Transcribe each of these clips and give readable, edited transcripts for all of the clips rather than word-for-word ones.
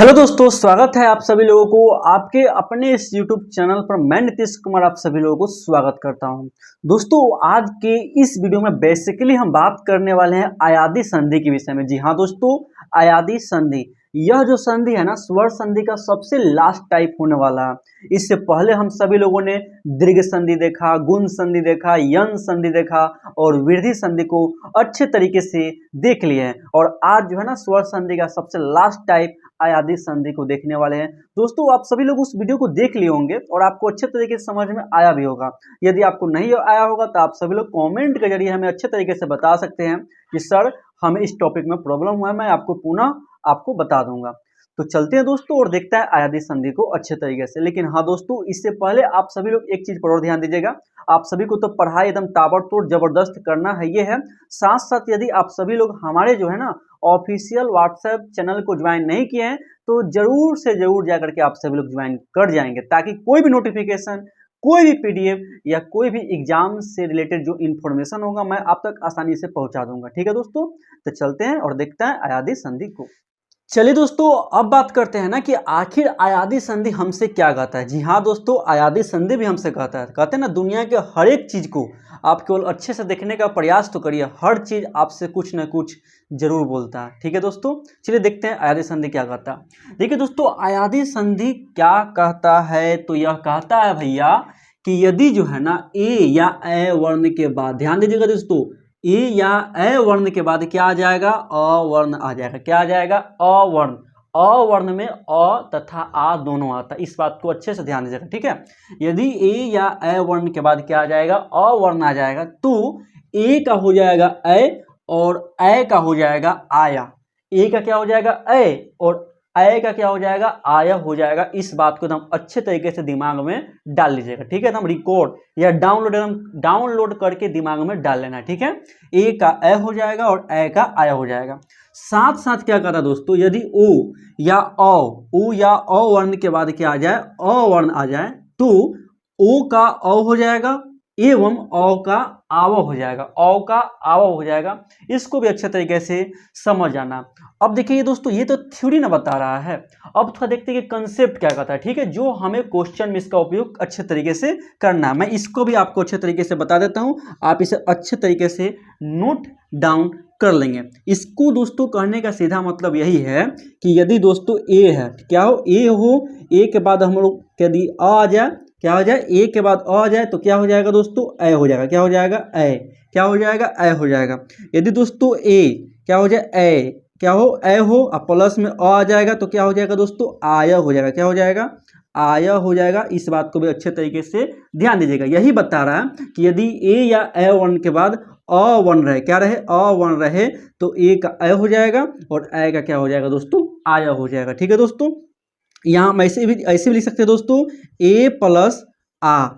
Hello दोस्तों, स्वागत है आप सभी लोगों को आपके अपने इस YouTube चैनल पर। मैं नीतीश कुमार आप सभी लोगों को स्वागत करता हूं। दोस्तों, आज के इस वीडियो में बेसिकली हम बात करने वाले हैं अयादी संधि के विषय में। जी हाँ दोस्तों, अयादी संधि, यह जो संधि है ना, स्वर संधि का सबसे लास्ट टाइप होने वाला है। इससे पहले हम सभी लोगों ने दीर्घ संधि देखा, गुण संधि देखा, यन संधि देखा और वृद्धि संधि को अच्छे तरीके से देख लिए हैं। और आज जो है ना, स्वर संधि का सबसे लास्ट टाइप अयादी संधि को देखने वाले हैं। दोस्तों, आप सभी लोग उस वीडियो को देख लिए होंगे और आपको अच्छे तरीके से समझ में आया भी होगा। यदि आपको नहीं आया होगा तो आप सभी लोग कमेंट के जरिए हमें अच्छे तरीके से बता सकते हैं कि सर हमें इस टॉपिक में प्रॉब्लम हुआ है, मैं आपको पुनः आपको बता दूंगा। तो चलते हैं दोस्तों और देखते हैं अयादी संधि को अच्छे तरीके से। लेकिन हाँ दोस्तों, इससे पहले आप सभी लोग एक चीज पर और ध्यान दीजिएगा। आप सभी को तो पढ़ाई एकदम ताबड़तोड़ जबरदस्त करना है, ये है। साथ साथ यदि आप सभी लोग हमारे जो है ना ऑफिशियल व्हाट्सएप चैनल को ज्वाइन नहीं किए हैं तो जरूर से जरूर जाकर के आप सभी लोग ज्वाइन कर जाएंगे, ताकि कोई भी नोटिफिकेशन, कोई भी पीडीएफ या कोई भी एग्जाम से रिलेटेड जो इन्फॉर्मेशन होगा मैं आप तक आसानी से पहुंचा दूंगा। ठीक है दोस्तों, तो चलते हैं और देखते हैं अयादी संधि को। चलिए दोस्तों, अब बात करते हैं ना कि आखिर अयादी संधि हमसे क्या कहता है। जी हाँ दोस्तों, अयादी संधि भी हमसे कहता है। कहते हैं ना, दुनिया के हर एक चीज को आप केवल अच्छे से देखने का प्रयास तो करिए, हर चीज आपसे कुछ ना कुछ जरूर बोलता है। ठीक है दोस्तों, चलिए देखते हैं अयादी संधि क्या कहता है। देखिए दोस्तों, अयादी संधि क्या कहता है, तो यह कहता है भैया कि यदि जो है ना ए या ए वर्ण के बाद, ध्यान दीजिएगा दोस्तों, ए या ए वर्ण के बाद क्या आ जाएगा, अवर्ण आ जाएगा। क्या आ जाएगा, अवर्ण। अवर्ण में अ तथा आ दोनों आता है, इस बात को अच्छे से ध्यान दीजिएगा। ठीक है, यदि ए या ए वर्ण के बाद क्या आ जाएगा, अवर्ण आ जाएगा, तो ए का हो जाएगा ए और ए का हो जाएगा आया। ए का क्या हो जाएगा, ए, और ए का क्या हो जाएगा, आया हो जाएगा। इस बात को एकदम अच्छे तरीके से दिमाग में डाल लीजिएगा। ठीक है, एकदम रिकॉर्ड या डाउनलोड करके दिमाग में डाल लेना है। ठीक है, ए का ए हो जाएगा और ए का आया हो जाएगा। साथ साथ क्या कहता है दोस्तों, यदि ओ या अ वर्ण के बाद क्या आ जाए, अ वर्ण आ जाए, तो ओ का अ हो जाएगा एवं अ का आव हो जाएगा। अ का आव हो जाएगा। इसको भी अच्छे तरीके से समझ आना। अब देखिए दोस्तों, ये तो थ्योरी ना बता रहा है, अब थोड़ा देखते हैं कि कंसेप्ट क्या कहता है। ठीक है, जो हमें क्वेश्चन में इसका उपयोग अच्छे तरीके से करना है। मैं इसको भी आपको अच्छे तरीके से बता देता हूं, आप इसे अच्छे तरीके से नोट डाउन कर लेंगे। इसको दोस्तों कहने का सीधा मतलब यही है कि यदि दोस्तों ए है, क्या हो, ए हो, ए के बाद हम लोग यदि आ जाए, क्या हो जाए, ए के बाद आ जाए तो क्या हो जाएगा दोस्तों, ए हो जाएगा। क्या हो जाएगा, ए, क्या हो जाएगा, ए हो जाएगा। यदि दोस्तों ए क्या हो जाए, ए, क्या हो, ए हो, अब प्लस में आ जाएगा तो क्या हो जाएगा दोस्तों, आया हो जाएगा। क्या हो जाएगा, आया हो जाएगा। इस बात को भी अच्छे तरीके से ध्यान दीजिएगा। यही बता रहा है कि यदि ए या ए वर्ण के बाद अ वर्ण रहे, क्या रहे, अ वर्ण रहे, तो ए का ए हो जाएगा और ए का क्या हो जाएगा दोस्तों, आया हो जाएगा। ठीक है दोस्तों, यहाँ हम ऐसे भी लिख सकते हैं दोस्तों, ए प्लस आ,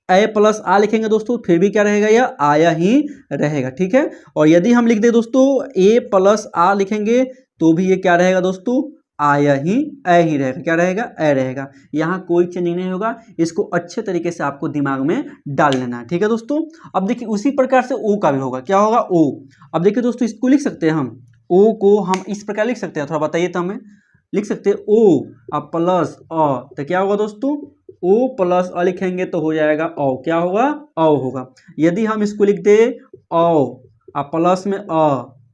ए प्लस आ लिखेंगे दोस्तों, फिर भी क्या रहेगा, यह आया ही रहेगा। ठीक है, और यदि हम लिख दे दोस्तों ए प्लस आ लिखेंगे तो भी ये क्या रहेगा दोस्तों, आया ही, ए ही रहेगा। क्या रहेगा, ए रहेगा। यहाँ कोई चेंजिंग नहीं होगा। इसको अच्छे तरीके से आपको दिमाग में डाल लेना है। ठीक है दोस्तों, अब देखिए उसी प्रकार से ओ का भी होगा। क्या होगा, ओ। अब देखिए दोस्तों, इसको लिख सकते हैं हम, ओ को हम इस प्रकार लिख सकते हैं, थोड़ा बताइए तो हमें। लिख सकते हैं ओ अब प्लस अ, तो क्या होगा दोस्तों, ओ प्लस अ लिखेंगे तो हो जाएगा औ। क्या होगा, औ होगा। यदि हम इसको लिख दे औ अब प्लस में अ,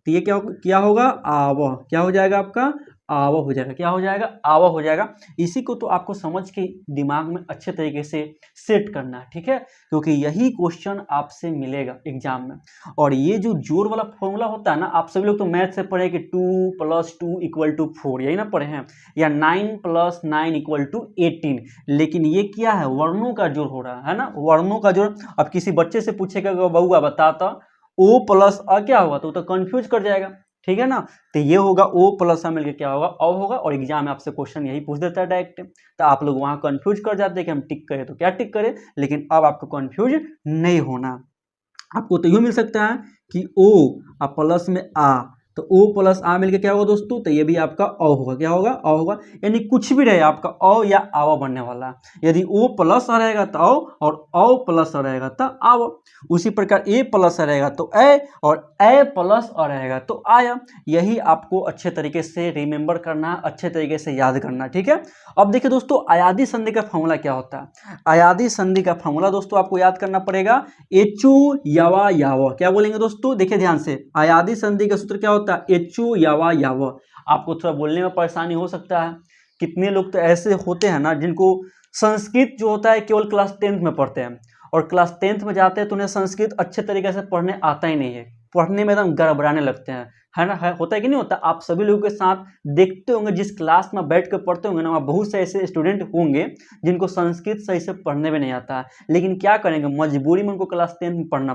तो ये क्या क्या होगा, आव। क्या हो जाएगा आपका, आव हो जाएगा। क्या हो जाएगा, आव हो जाएगा। इसी को तो आपको समझ के दिमाग में अच्छे तरीके से सेट करना है। ठीक है, क्योंकि यही क्वेश्चन आपसे मिलेगा एग्जाम में। और ये जो जोड़ वाला फॉर्मूला होता है ना, आप सभी लोग तो मैथ से पढ़े कि 2 + 2 = 4, यही ना पढ़े हैं, या 9 + 9 = 18। लेकिन ये क्या है, वर्णों का जोड़ हो रहा है ना, वर्णों का जोड़। अब किसी बच्चे से पूछेगा बउआ बताता ओ प्लस अ क्या होगा, तो कंफ्यूज कर जाएगा। ठीक है ना, तो ये होगा ओ प्लस अ मिलकर क्या होगा, अ होगा। और एग्जाम में आपसे क्वेश्चन यही पूछ देता है डायरेक्ट, तो आप लोग वहां कंफ्यूज कर जाते हैं कि हम टिक करें तो क्या टिक करें। लेकिन अब आपको कंफ्यूज नहीं होना। आपको तो यूँ मिल सकता है कि ओ प्लस में आ, तो ओ प्लस आ मिलकर क्या होगा दोस्तों, तो ये भी आपका औ होगा, क्या होगा, औ होगा। यानी कुछ भी रहे आपका औ या आवा बनने वाला है। यदि ओ प्लस आ रहेगा तो औ, और औ प्लस आ रहेगा तो आव। उसी प्रकार ए प्लस आ रहेगा तो ए, और ए प्लस आ रहेगा तो आया। यही आपको अच्छे तरीके से रिमेंबर करना, अच्छे तरीके से याद करना, ठीक है। अब देखिए दोस्तों, अयादी संधि का फॉर्मूला क्या होता है। अयादी संधि का फॉर्मूला दोस्तों आपको याद करना पड़ेगा, एचो यावा याव। क्या बोलेंगे दोस्तों, देखिए ध्यान से, अयादी संधि का सूत्र क्या होता है, एचो यावा याव। आपको थोड़ा बोलने में परेशानी हो सकता है, कितने लोग तो ऐसे होते हैं ना जिनको संस्कृत जो होता है केवल क्लास 10th में पढ़ते हैं, और क्लास 10th में जाते हैं तो उन्हें संस्कृत अच्छे तरीके से पढ़ने आता ही नहीं है, पढ़ने में एकदम गड़बड़ाने लगते हैं, है ना, होता है कि नहीं होता। आप सभी लोगों के साथ देखते होंगे, जिस क्लास में बैठ कर पढ़ते होंगे ना, वहाँ बहुत से ऐसे स्टूडेंट होंगे जिनको संस्कृत सही से पढ़ने में नहीं आता है, लेकिन क्या करेंगे, मजबूरी में उनको क्लास 10 में पढ़ना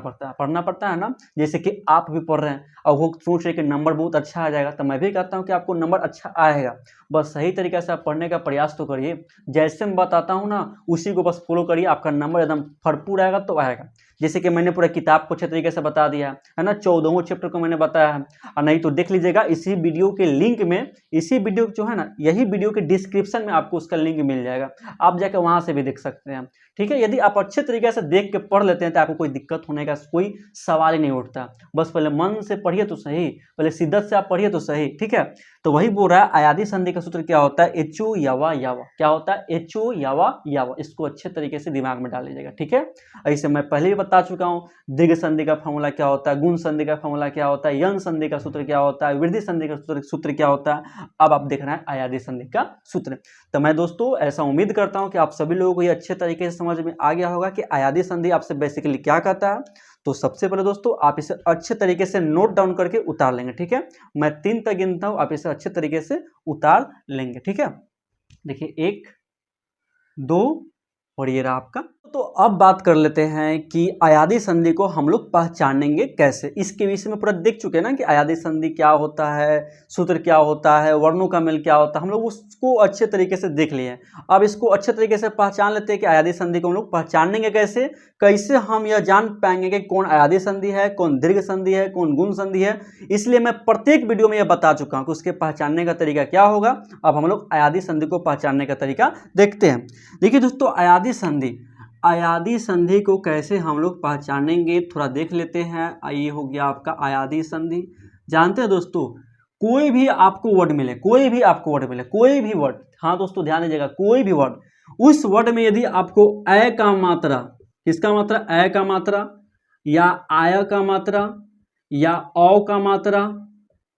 पड़ता है ना। जैसे कि आप भी पढ़ रहे हैं और वो सोच रहे कि नंबर बहुत अच्छा आ जाएगा, तो मैं भी कहता हूँ कि आपको नंबर अच्छा आएगा, बस सही तरीके से आप पढ़ने का प्रयास तो करिए। जैसे मैं बताता हूँ ना, उसी को बस फॉलो करिए, आपका नंबर एकदम भरपूर आएगा तो आएगा। जैसे कि मैंने पूरा किताब को अच्छे तरीके से बता दिया है ना, 14वां चैप्टर को मैंने बताया है, और नहीं तो देख लीजिएगा इसी वीडियो के लिंक में, इसी वीडियो जो है ना, यही वीडियो के डिस्क्रिप्शन में आपको उसका लिंक मिल जाएगा, आप जाकर वहां से भी देख सकते हैं, ठीक है। यदि आप अच्छे तरीके से देख के पढ़ लेते हैं तो आपको कोई दिक्कत होने का कोई सवाल ही नहीं उठता। बस पहले मन से पढ़िए तो सही, पहले शिद्दत से आप पढ़िए तो सही, ठीक है। तो वही बोल रहा है, अयादी संधि का सूत्र क्या होता है, एचो यावा यावा। क्या होता है, एचो यावा यावा। इसको अच्छे तरीके से दिमाग में डाल लीजिएगा, ठीक है। ऐसे मैं पहले भी बता चुका हूँ, दीर्घ संधि का फॉर्मूला क्या होता है, गुण संधि का फॉर्मूला क्या होता है, यंग संधि का सूत्र क्या होता है, वृद्धि संधि का सूत्र क्या होता है। अब आप देख रहे हैं अयादी संधि का सूत्र। तो मैं दोस्तों ऐसा उम्मीद करता हूं कि आप सभी लोगों को ये अच्छे तरीके से समझ में आ गया होगा कि अयादी संधि आपसे बेसिकली क्या कहता है। तो सबसे पहले दोस्तों आप इसे अच्छे तरीके से नोट डाउन करके उतार लेंगे, ठीक है। मैं 3 तक गिनता हूं, आप इसे अच्छे तरीके से उतार लेंगे, ठीक है। देखिए 1, 2 और ये रहा आपका। तो अब बात कर लेते हैं कि अयादी संधि को हम लोग पहचानेंगे कैसे। इसके विषय में पूरा देख चुके हैं ना कि अयादी संधि क्या होता है, सूत्र क्या होता है, वर्णों का मेल क्या होता है, हम लोग उसको अच्छे तरीके से देख लिए हैं। अब इसको अच्छे तरीके से पहचान लेते हैं कि अयादी संधि को हम लोग पहचानेंगे कैसे, कैसे हम यह जान पाएंगे कि कौन अयादी संधि है, कौन दीर्घ संधि है, कौन गुण संधि है। इसलिए मैं प्रत्येक वीडियो में यह बता चुका हूँ कि उसके पहचानने का तरीका क्या होगा। अब हम लोग अयादी संधि को पहचानने का तरीका देखते हैं। देखिए दोस्तों, अयादी संधि को कैसे हम लोग पहचानेंगे थोड़ा देख लेते हैं। ये हो गया आपका अयादी संधि। जानते हैं दोस्तों, कोई भी आपको वर्ड मिले, कोई भी वर्ड, हाँ दोस्तों ध्यान दीजिएगा, कोई भी वर्ड, उस वर्ड में यदि आपको अ का मात्रा, किसका मात्रा, अ का मात्रा, या आय का मात्रा, या औ का मात्रा,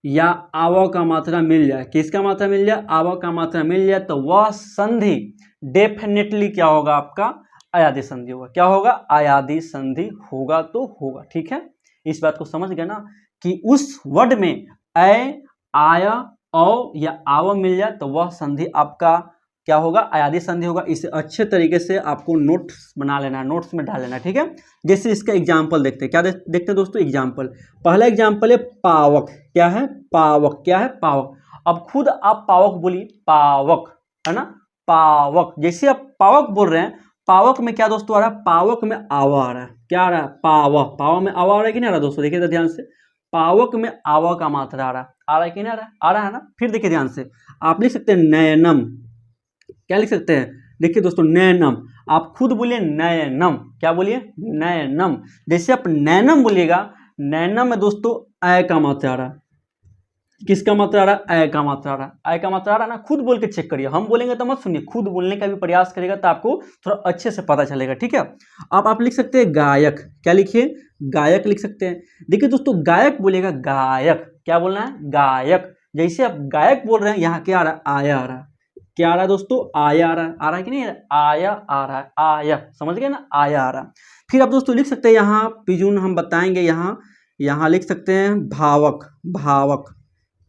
या आव का मात्रा मिल जाए, किसका मात्रा मिल जाए, आव का मात्रा मिल जाए, तो वह संधि डेफिनेटली क्या होगा, आपका अयादी संधि होगा। क्या होगा, अयादी संधि होगा तो होगा, ठीक है। इस बात को समझ गए ना कि उस वर्ड में अ, आय, औ या आव मिल जाए तो वह संधि आपका क्या होगा, अयादी संधि होगा। इसे अच्छे तरीके से आपको नोट्स बना लेना है, नोट्स में डाल लेना, ठीक है। जैसे इसका एग्जाम्पल देखते हैं, क्या देखते हैं दोस्तों, एग्जाम्पल। पहला एग्जाम्पल है पावक। क्या है, पावक। क्या है, पावक। अब खुद आप पावक बोलिए, पावक, है ना, पावक। जैसे आप पावक बोल रहे हैं, पावक में क्या दोस्तों आ रहा है, पावक में आवा आ रहा है। क्या आ रहा है, पावा, पावा में आवा आ रहा है कि नहीं आ रहा दोस्तों, देखिए तो ध्यान से, पावक में आवा का मात्रा आ रहा है कि नहीं आ रहा है ना। फिर देखिए ध्यान से, आप लिख सकते हैं नयनम। क्या लिख सकते हैं, देखिए दोस्तों, नयनम। आप खुद बोलिए नयनम। क्या बोलिए, नयनम। जैसे आप नैनम बोलिएगा, नैनम में दोस्तों अ का मात्रा आ रहा है, किसका मात्रा आ रहा है, अ का मात्रा आ रहा है, अ का मात्रा आ रहा है ना। खुद बोल के चेक करिए, हम बोलेंगे तो मत सुनिए, खुद बोलने का भी प्रयास करेगा तो आपको थोड़ा अच्छे से पता चलेगा, ठीक है। अब आप लिख सकते हैं गायक। क्या लिखिए, गायक लिख सकते हैं। देखिए दोस्तों, गायक बोलेगा, गायक। क्या बोलना है, गायक। जैसे आप गायक बोल रहे हैं, यहाँ क्या आ रहा है, आया आ रहा है। क्या आ रहा है दोस्तों, आया आ रहा है कि नहीं, आया आ रहा है, आया, समझ गए ना, आया आ रहा है। फिर आप दोस्तों लिख सकते हैं, यहाँ पिजून हम बताएंगे, यहाँ लिख सकते हैं भावक। भावक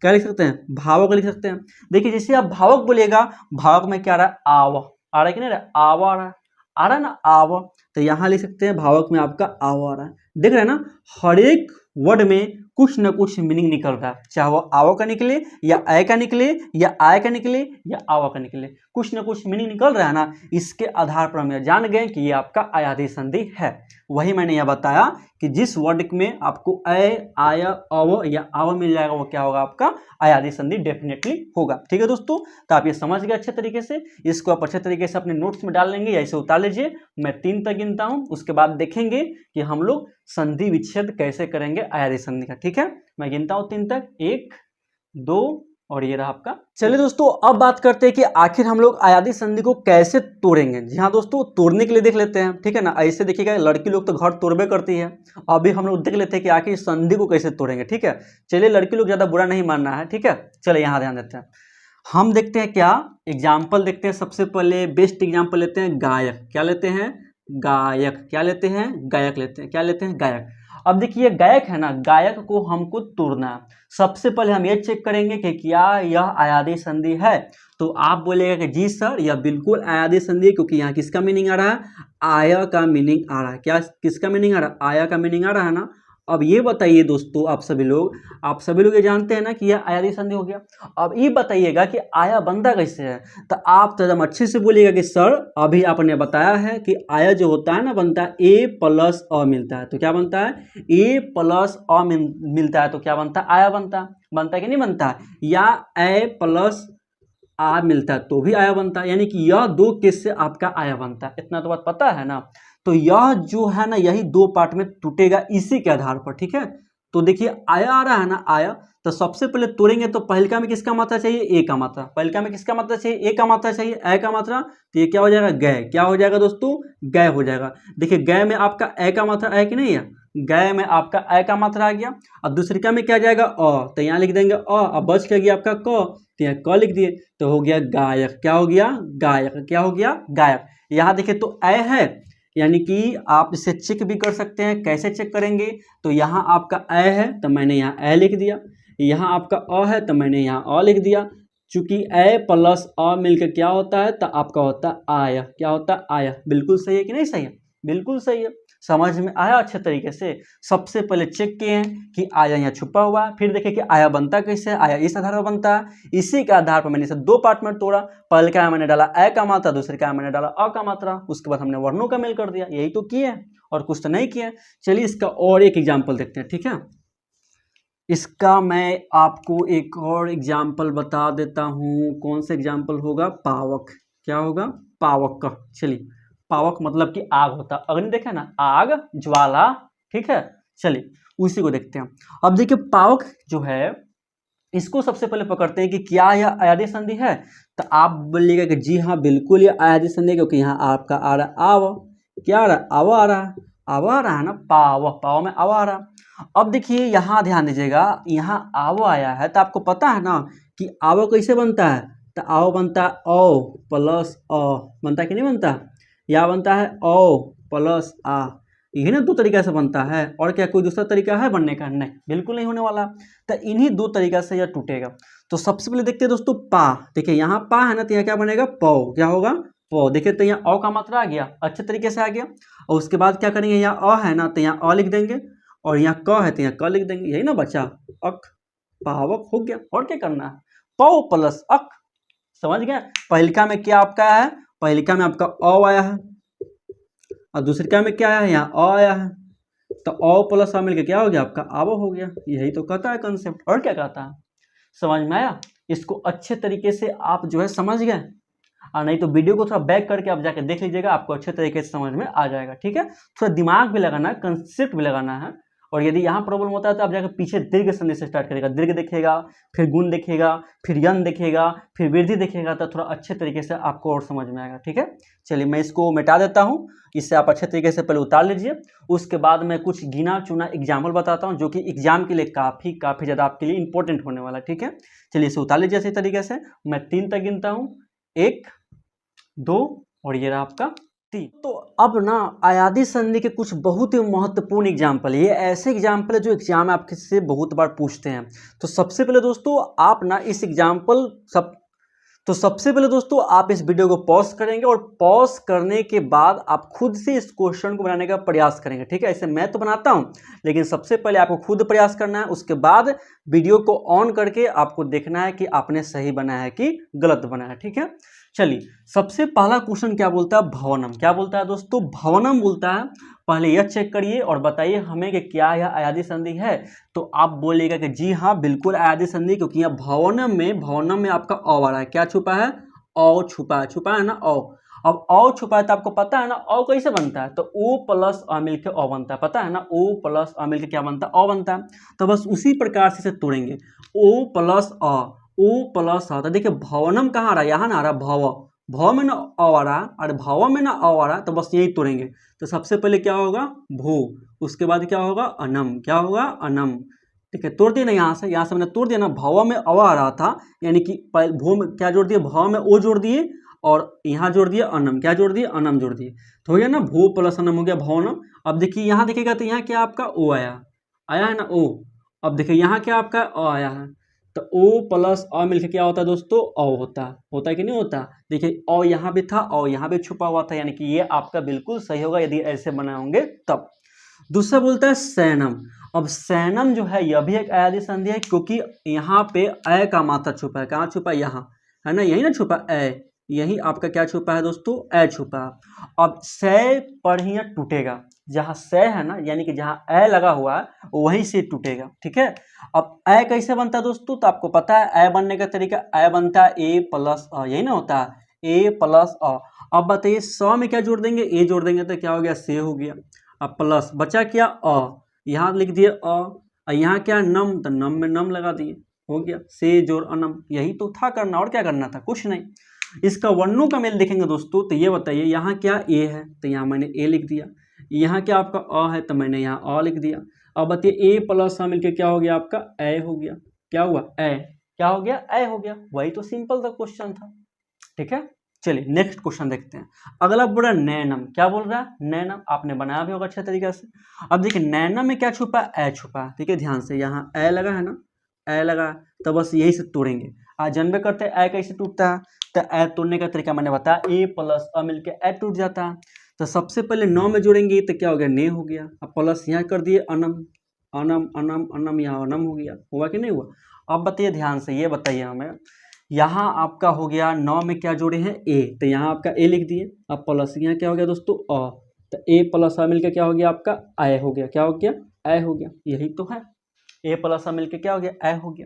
क्या लिख सकते हैं, भावक लिख सकते हैं। देखिए जैसे आप भावक बोलिएगा, भावक में क्या आ रहा है, आव आ रहा है कि नहीं, आवा आ रहा है ना, आव। तो यहाँ लिख सकते हैं भावक में आपका आव आ रहा है। देख रहे हैं ना, हर एक वर्ड में कुछ ना कुछ मीनिंग निकल रहा है, चाहे वो आवो का निकले या अय का निकले या आय का निकले या आवा का निकले, कुछ ना कुछ मीनिंग निकल रहा है ना। इसके आधार पर हम यह जान गए कि ये आपका अयादी संधि है। वही मैंने यह बताया कि जिस वर्ड में आपको अय, आय, अव या आव मिल जाएगा वो क्या होगा, आपका अयादी संधि डेफिनेटली होगा। ठीक है दोस्तों, तो आप ये समझ गए अच्छे तरीके से। इसको आप अच्छे तरीके से अपने नोट्स में डाल लेंगे या इसे उतार लीजिए। मैं 3 तक गिनता हूँ, उसके बाद देखेंगे कि हम लोग संधि विच्छेद कैसे करेंगे अयादी संधि का। ठीक है, मैं गिनता हूँ 3 तक, 1, 2 और ये रहा आपका। चलिए दोस्तों, अब बात करते हैं कि आखिर हम लोग अयादी संधि को कैसे तोड़ेंगे। जी हाँ दोस्तों, तोड़ने के लिए देख लेते हैं। ठीक है ना, ऐसे देखिएगा लड़की लोग तो घर तोड़बे करती है। अभी हम लोग देख लेते हैं कि आखिर संधि को कैसे तोड़ेंगे। ठीक है, चलिए लड़की लोग ज़्यादा बुरा नहीं मानना है। ठीक है, चलिए यहाँ ध्यान देते हैं। हम देखते हैं क्या एग्जाम्पल देखते हैं। सबसे पहले बेस्ट एग्जाम्पल लेते हैं गायक। क्या लेते हैं, गायक। क्या लेते हैं, गायक लेते हैं। क्या लेते हैं, गायक। अब देखिए गायक है ना, गायक को हमको तोड़ना है। सबसे पहले हम ये चेक करेंगे कि क्या यह अयादी संधि है। तो आप बोलेगा कि जी सर यह बिल्कुल अयादी संधि है, क्योंकि यहाँ किसका मीनिंग आ रहा है, आया का मीनिंग आ रहा है। क्या किसका मीनिंग आ रहा है, आया का मीनिंग आ रहा है ना। अब ये बताइए दोस्तों, आप सभी लोग ये जानते हैं ना कि यह अयादी संधि हो गया। अब ये बताइएगा कि आया बनता कैसे है। तो आप तो एकदम अच्छे से बोलिएगा कि सर अभी आपने बताया है कि आया जो होता है ना, बनता है ए प्लस अ मिलता है। तो क्या बनता है, ए प्लस अ मिलता है तो क्या बनता है, आया बनता है। बनता है कि नहीं बनता है, या ए प्लस आ मिलता है तो भी आया बनता है। यानी कि यह 2 केस से आपका आया बनता है। इतना तो बात पता है ना। तो यह जो है ना, यही 2 पार्ट में टूटेगा इसी के आधार पर। ठीक है, तो देखिए आया आ रहा है ना, आया। तो सबसे पहले तोड़ेंगे तो पहलका में किसका मात्रा चाहिए, ए का मात्रा। पहलका में किसका मात्रा चाहिए, ए का मात्रा चाहिए, ए का मात्रा। तो ये क्या हो जाएगा, गय। क्या हो जाएगा दोस्तों, गय हो जाएगा। देखिए गय में आपका ए का मात्रा है कि नहीं है, गय में आपका ए का मात्रा आ गया। अब दूसरिका में क्या जाएगा, अ। तो यहाँ लिख देंगे अ। अब बच क्या गया आपका क, तो यहाँ क लिख दिए तो हो गया गायक। क्या हो गया, गायक। क्या हो गया, गायक। यहाँ देखिए तो ए है, यानी कि आप इसे चेक भी कर सकते हैं। कैसे चेक करेंगे, तो यहाँ आपका ए है तो मैंने यहाँ ए लिख दिया, यहाँ आपका अ है तो मैंने यहाँ अ लिख दिया। चूंकि ए प्लस अ मिलकर क्या होता है, तो आपका होता है आया। क्या होता है, आया। बिल्कुल सही है कि नहीं सही है, बिल्कुल सही है। समझ में आया अच्छे तरीके से। सबसे पहले चेक किए हैं कि आया यहाँ छुपा हुआ है, फिर देखें कि आया बनता कैसे है, आया इस आधार पर बनता है। इसी के आधार पर मैंने इसे 2 पार्ट में तोड़ा। पहले का मैंने डाला ए का मात्रा, दूसरे का मैंने डाला अ का मात्रा। उसके बाद हमने वर्णों का मेल कर दिया। यही तो किए और कुछ तो नहीं किए। चलिए इसका और एक एग्जाम्पल देखते हैं। ठीक है, इसका मैं आपको एक और एग्जाम्पल बता देता हूँ। कौन सा एग्जाम्पल होगा, पावक। क्या होगा, पावक का। चलिए, पावक मतलब कि आग होता है। अग्नि देखे ना, आग, ज्वाला। ठीक है, चलिए उसी को देखते हैं। अब देखिए पावक जो है, इसको सबसे पहले पकड़ते हैं कि क्या यह अयादी संधि है। तो आप बोलिएगा कि जी हाँ बिल्कुल ये अयादी संधि है, क्योंकि यहाँ आपका आ रहा है आव। क्या आ रहा है, आव आ रहा है। आव आ रहा है ना, पाव, पाव में आव आ रहा है। अब देखिए यहाँ ध्यान दीजिएगा, यहाँ आव आया है तो आपको पता है ना कि आव कैसे बनता है। तो आव बनता है ओ प्लस अ, बनता है कि नहीं बनता, या बनता है ओ प्लस आ। यही ना 2 तरीका से बनता है। और क्या कोई दूसरा तरीका है बनने का, नहीं, बिल्कुल नहीं होने वाला। तो इन्हीं 2 तरीका से यह टूटेगा। तो सबसे पहले देखते हैं दोस्तों पा। देखिए यहाँ पा है ना, तो यहाँ क्या बनेगा, पौ। क्या होगा, पौ। देखिए तो यहाँ अ का मात्रा आ गया, अच्छे तरीके से आ गया। और उसके बाद क्या करेंगे, यहाँ अ है ना तो यहाँ अ लिख देंगे, और यहाँ क है तो यहाँ क लिख देंगे। यही ना बचा, अक, पावक हो गया। और क्या करना है, पौ प्लस अक। समझ गए। पहलिका में क्या आपका है, पहलिका में आपका अ आया है, और दूसरिका में क्या आया है, यहाँ अ आया है। तो अ प्लस अ मिलकर क्या हो गया, आपका आवो हो गया। यही तो कहता है कंसेप्ट, और क्या कहता है। समझ में आया। इसको अच्छे तरीके से आप जो है समझ गए, और नहीं तो वीडियो को थोड़ा बैक करके आप जाके देख लीजिएगा, आपको अच्छे तरीके से समझ में आ जाएगा। ठीक है, थोड़ा दिमाग भी लगाना है, कंसेप्ट भी लगाना है। और यदि यहाँ प्रॉब्लम होता है तो आप जाकर पीछे दीर्घ संधि से स्टार्ट करेगा। दीर्घ देखेगा, फिर गुण देखेगा, फिर यन देखेगा, फिर वृद्धि देखेगा, तो थोड़ा अच्छे तरीके से आपको और समझ में आएगा। ठीक है, चलिए मैं इसको मिटा देता हूँ। इससे आप अच्छे तरीके से पहले उतार लीजिए। उसके बाद मैं कुछ गिना चुना एग्जाम्पल बताता हूँ, जो कि एग्जाम के लिए काफ़ी ज़्यादा आपके लिए इंपॉर्टेंट होने वाला है। ठीक है, चलिए इसे उतार लीजिए इसी तरीके से। मैं 3 तक गिनता हूँ, 1, 2 और ये रहा आपका 3। तो अब ना अयादी संधि के कुछ बहुत ही महत्वपूर्ण एग्जाम्पल, ये ऐसे एग्जाम्पल है जो एग्जाम आपके से बहुत बार पूछते हैं। तो सबसे पहले दोस्तों आप ना इस एग्जाम्पल तो सबसे पहले दोस्तों आप इस वीडियो को पॉज करेंगे और पॉज करने के बाद आप खुद से इस क्वेश्चन को बनाने का प्रयास करेंगे, ठीक है। ऐसे मैं तो बनाता हूं, लेकिन सबसे पहले आपको खुद प्रयास करना है, उसके बाद वीडियो को ऑन करके आपको देखना है कि आपने सही बनाया है कि गलत बनाया है, ठीक है। चलिए, सबसे पहला क्वेश्चन क्या बोलता है, भवनम। क्या बोलता है दोस्तों, भवनम बोलता है। पहले यह चेक करिए और बताइए हमें कि क्या यह अयादी संधि है। तो आप बोलिएगा कि जी हाँ बिल्कुल अयादी संधि, क्योंकि यहाँ भवनम में आपका अ आ रहा है। क्या छुपा है, औ छुपा है ना, औ। अब औ छुपा है तो आपको पता है ना औ कैसे बनता है, तो ओ प्लस अ मिलकर अ बनता है, पता है ना, ओ प्लस अ मिलकर क्या बनता है, अ बनता है। तो बस उसी प्रकार से इसे तोड़ेंगे, ओ प्लस अ, ओ प्लस अ। तो देखिए भवनम कहाँ आ रहा है, यहाँ ना आ रहा है, भव में ना अ आ रहा है, और भाव में ना अ आ रहा है, तो बस यही तोड़ेंगे। तो सबसे पहले क्या होगा, भू, उसके बाद क्या होगा, अनम। क्या होगा, अनम। ठीक है, तोड़ दिए ना, यहाँ से मैंने तोड़ दिया ना, भाव में अ आ रहा था, यानी कि भू में क्या जोड़ दिए, भाव में ओ जोड़ दिए, और यहाँ जोड़ दिए अनम। क्या जोड़ दिए, अनम जोड़ दिए, तो हो गया ना, भू प्लस अनम हो गया भवनम। अब देखिए यहाँ देखिएगा तो यहाँ क्या आपका ओ आया है ना, ओ। अब देखिए यहाँ क्या आपका अ आया है, तो ओ प्लस अ मिलकर क्या होता है दोस्तों, अ होता है कि नहीं होता। देखिए अ यहाँ भी था, अ यहाँ भी छुपा हुआ था, यानी कि ये आपका बिल्कुल सही होगा यदि ऐसे बनाए होंगे तब। दूसरा बोलता है सैनम। अब सैनम जो है यह भी एक अयादी संधि है, क्योंकि यहाँ पे अ का मात्रा छुपा है। कहाँ छुपा है, यहाँ है ना, यही ना छुपा अ, यही आपका क्या छुपा है दोस्तों, अ छुपा है। अब सै पर ही टूटेगा, जहाँ सै है ना, यानी कि जहाँ अ लगा हुआ है वहीं से टूटेगा, ठीक है। अब अ कैसे बनता है दोस्तों, तो आपको पता है अ बनने का तरीका, अ बनता है ए प्लस अ, यही ना होता है, ए प्लस अ। अब बताइए स में क्या जोड़ देंगे, ए जोड़ देंगे, तो क्या हो गया, से हो गया। अब प्लस बचा क्या, अ, यहाँ लिख दिए अ, यहाँ क्या नम, तो नम में नम लगा दिए, हो गया से जोड़ अनम। यही तो था करना, और क्या करना था, कुछ नहीं। इसका वर्णों का मेल देखेंगे दोस्तों, तो ये बताइए यहाँ क्या ए है, तो यहाँ मैंने ए लिख दिया, यहाँ क्या आपका अ है, तो मैंने यहाँ अ लिख दिया। अब बताइए ए प्लस अ मिलकर क्या हो गया, आपका ए हो गया। क्या हुआ, ए, क्या हो गया, ए हो गया। वही तो सिंपल सा क्वेश्चन था, ठीक है। चलिए नेक्स्ट क्वेश्चन देखते हैं। अगला बोल रहा है नैनम। क्या बोल रहा है, नैनम। आपने बनाया भी होगा अच्छे तरीके से। अब देखिए नैनम में क्या छुपा है, ए छुपा है, ठीक है। ध्यान से, यहाँ ए लगा है ना, ए लगा, तो बस यही से तोड़ेंगे। आज जानबे करते हैं ए कैसे टूटता है, तो ए तोड़ने का तरीका मैंने बताया, ए प्लस अ मिलकर ए टूट जाता है। तो सबसे पहले 9 में जोड़ेंगे तो क्या हो गया, ने हो गया। अब प्लस यहाँ कर दिए अनम, अनम अनम अनम, यहाँ अनम हो गया, हुआ कि नहीं हुआ। अब बताइए ध्यान से, ये बताइए हमें, यहाँ आपका हो गया 9 में क्या जोड़े हैं, ए, तो यहाँ आपका ए लिख दिए। अब प्लस यहाँ क्या हो गया दोस्तों, अ, तो ए प्लस अ मिलकर क्या हो गया, आपका ए हो गया। क्या हो गया, ए हो गया, यही तो है, ए प्लस अ मिलकर क्या हो गया, ए हो गया।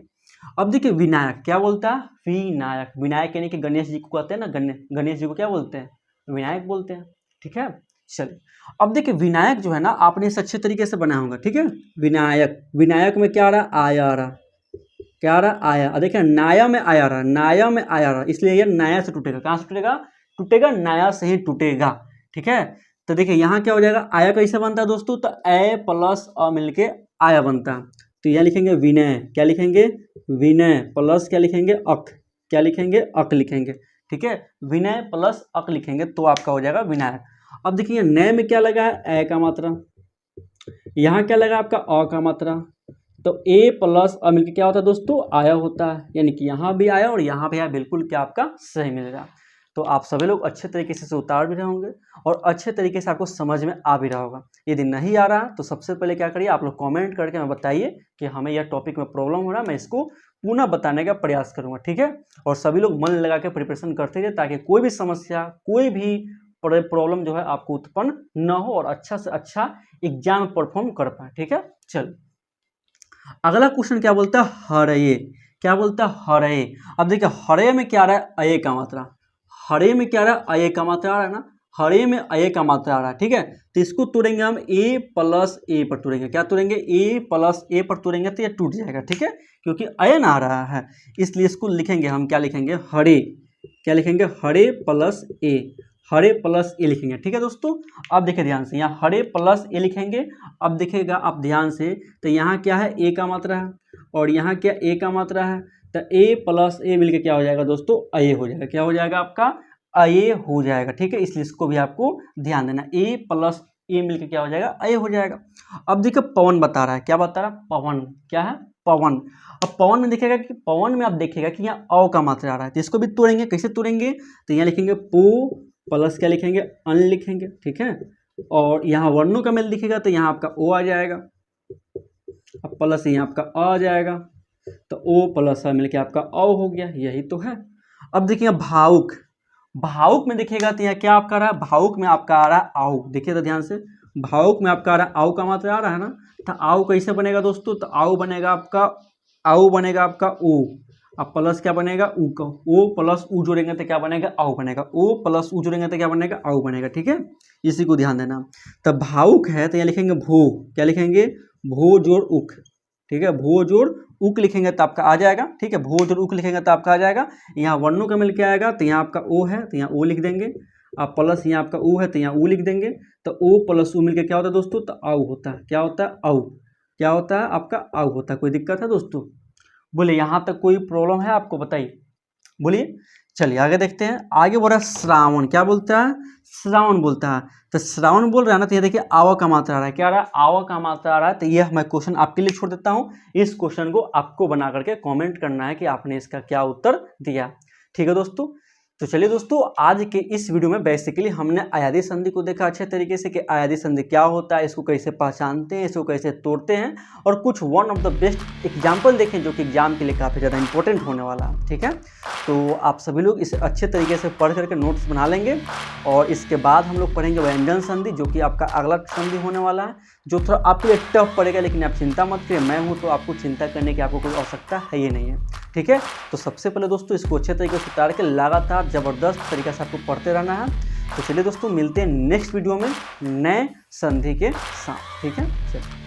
अब देखिए विनायक। क्या बोलता है, विनायक। विनायक यानी कि गणेश जी को कहते हैं ना, गणेश जी को क्या बोलते हैं, विनायक बोलते हैं, ठीक है। चलिए अब देखिए विनायक जो है ना, आपने इसे अच्छे तरीके से बनाया होगा, ठीक है। विनायक, विनायक में क्या आ रहा, आया आ रहा, क्या आ रहा, आया। देखिए नाया में आया रहा, नाया में आया रहा, इसलिए ये नाया से टूटेगा। कहाँ से टूटेगा, टूटेगा नाया से ही टूटेगा, ठीक है। तो देखिए यहाँ क्या हो जाएगा, आया कैसे बनता है दोस्तों, तो ए प्लस अ मिलके आया बनता है। तो यहाँ लिखेंगे विनय। क्या लिखेंगे, विनय प्लस क्या लिखेंगे, अक। क्या लिखेंगे, अक लिखेंगे, ठीक है। विनय प्लस अक लिखेंगे तो आपका हो जाएगा विनायक। अब देखिए नय में क्या लगा है, ए का मात्रा, यहाँ क्या लगा आपका अ का मात्रा, तो ए प्लस अ मिलकर क्या होता है दोस्तों, आया होता है, यानी कि यहाँ भी आया और यहाँ भी आया, बिल्कुल क्या आपका सही मिलेगा। तो आप सभी लोग अच्छे तरीके से उतार भी रहे होंगे और अच्छे तरीके से आपको समझ में आ भी रहा होगा। यदि नहीं आ रहा तो सबसे पहले क्या करिए, आप लोग कमेंट करके हमें बताइए कि हमें यह टॉपिक में प्रॉब्लम हो रहा है, मैं इसको पुनः बताने का प्रयास करूँगा, ठीक है। और सभी लोग मन लगा के प्रिपरेशन करते रहिए, ताकि कोई भी समस्या, कोई भी प्रॉब्लम जो है आपको उत्पन्न न हो और अच्छा से अच्छा एग्जाम परफॉर्म कर पाए, ठीक है। चलो अगला क्वेश्चन क्या बोलता है, हरये। क्या बोलता है, हरये। अब देखिए हरये में क्या आ रहा है, अये का मात्रा। हरे में क्या आ रहा है, अये का मात्रा आ रहा है ना, हरे में अये का मात्रा आ रहा है, ठीक है। तो इसको तोड़ेंगे हम ए प्लस ए पर तोड़ेंगे। क्या तोड़ेंगे, ए प्लस ए पर तोड़ेंगे तो ये टूट जाएगा, ठीक है, क्योंकि अयन आ रहा है, इसलिए इसको लिखेंगे हम, क्या लिखेंगे, हरे। क्या लिखेंगे, हरे प्लस ए, हरे प्लस ए लिखेंगे, ठीक है दोस्तों। अब देखिए ध्यान से, यहाँ हरे प्लस ए लिखेंगे। अब देखिएगा आप ध्यान से, तो यहाँ क्या है, ए का मात्रा है, और यहाँ क्या ए का मात्रा है, तो ए प्लस ए मिलकर क्या हो जाएगा दोस्तों, अये हो जाएगा। क्या हो जाएगा आपका, अये हो जाएगा, ठीक है। इसलिए इसको भी आपको ध्यान देना, ए प्लस ए मिलकर क्या हो जाएगा, अय हो जाएगा। अब देखिए पवन बता रहा है, क्या बता रहा है, पवन, क्या है, पवन। अब पवन में देखिएगा कि पवन में आप देखिएगा कि यहाँ अ का मात्रा आ रहा है, तो इसको भी तोड़ेंगे, कैसे तोड़ेंगे, तो यहाँ लिखेंगे पू प्लस क्या लिखेंगे, अन लिखेंगे, ठीक है। और यहाँ वर्णों का मेल दिखेगा तो यहाँ आपका ओ आ जाएगा, अब प्लस यहाँ आपका अ आ जाएगा, तो ओ प्लस अ मिलके आपका अ हो गया, यही तो है। अब देखिए भावुक, भावुक में देखिएगा तो यहाँ क्या आपका आ रहा है, भावुक में आपका आ रहा है आउ, देखिए तो ध्यान से, भावुक में आपका आ रहा है आउ का मात्रा आ रहा है ना, तो आउ कैसे बनेगा दोस्तों, तो आउ बनेगा आपका, आउ बनेगा आपका ओ, अब प्लस क्या बनेगा ऊ का, ओ प्लस ऊ जोड़ेंगे तो क्या बनेगा, आउ बनेगा, ओ प्लस ऊ जोड़ेंगे तो क्या बनेगा, आउ बनेगा, ठीक है, इसी को ध्यान देना। तब भावुक है तो यहाँ लिखेंगे भू, क्या लिखेंगे, भू जोड़ उक, ठीक है, भू जोड़ उक लिखेंगे तो आपका आ जाएगा, ठीक है, भू जोड़ उक लिखेंगे तो आपका आ जाएगा। यहाँ वर्णों का मिल के आएगा तो यहाँ आपका ओ है तो यहाँ ओ लिख देंगे, अब प्लस यहाँ आपका ऊ है तो यहाँ ऊ लिख देंगे, तो ओ प्लस ऊ मिलकर क्या होता है दोस्तों, तो आउ होता है, क्या होता है, आउ, क्या होता है आपका आउ होता है। कोई दिक्कत है दोस्तों, बोले यहाँ तक कोई प्रॉब्लम है आपको, बताइए, बोलिए। चलिए आगे देखते हैं, आगे बोल रहा है श्रावण, क्या बोलता है, श्रावण बोलता है, तो श्रावण बोल रहा है ना, तो ये देखिए आवा का मात्रा आ रहा है, क्या आ रहा है, आवा का मात्रा आ रहा है। तो यह मैं क्वेश्चन आपके लिए छोड़ देता हूँ, इस क्वेश्चन को आपको बना करके कमेंट करना है कि आपने इसका क्या उत्तर दिया, ठीक है दोस्तों। तो चलिए दोस्तों, आज के इस वीडियो में बेसिकली हमने अयादी संधि को देखा अच्छे तरीके से कि अयादी संधि क्या होता है, इसको कैसे पहचानते हैं, इसको कैसे तोड़ते हैं, और कुछ one of the best example देखें जो कि एग्जाम के लिए काफ़ी ज़्यादा इंपॉर्टेंट होने वाला है, ठीक है। तो आप सभी लोग इसे अच्छे तरीके से पढ़ करके नोट्स बना लेंगे, और इसके बाद हम लोग पढ़ेंगे व्यंजन संधि, जो कि आपका अगला संधि होने वाला है, जो थोड़ा आपके लिए टफ पड़ेगा, लेकिन आप चिंता मत करिए, मैं हूँ तो आपको चिंता करने की आपको कोई आवश्यकता है ही नहीं है, ठीक है। तो सबसे पहले दोस्तों इसको अच्छे तरीके से उतार के लगातार ज़बरदस्त तरीके से आपको पढ़ते रहना है। तो चलिए दोस्तों, मिलते हैं नेक्स्ट वीडियो में नए संधि के साथ, ठीक है, चलिए।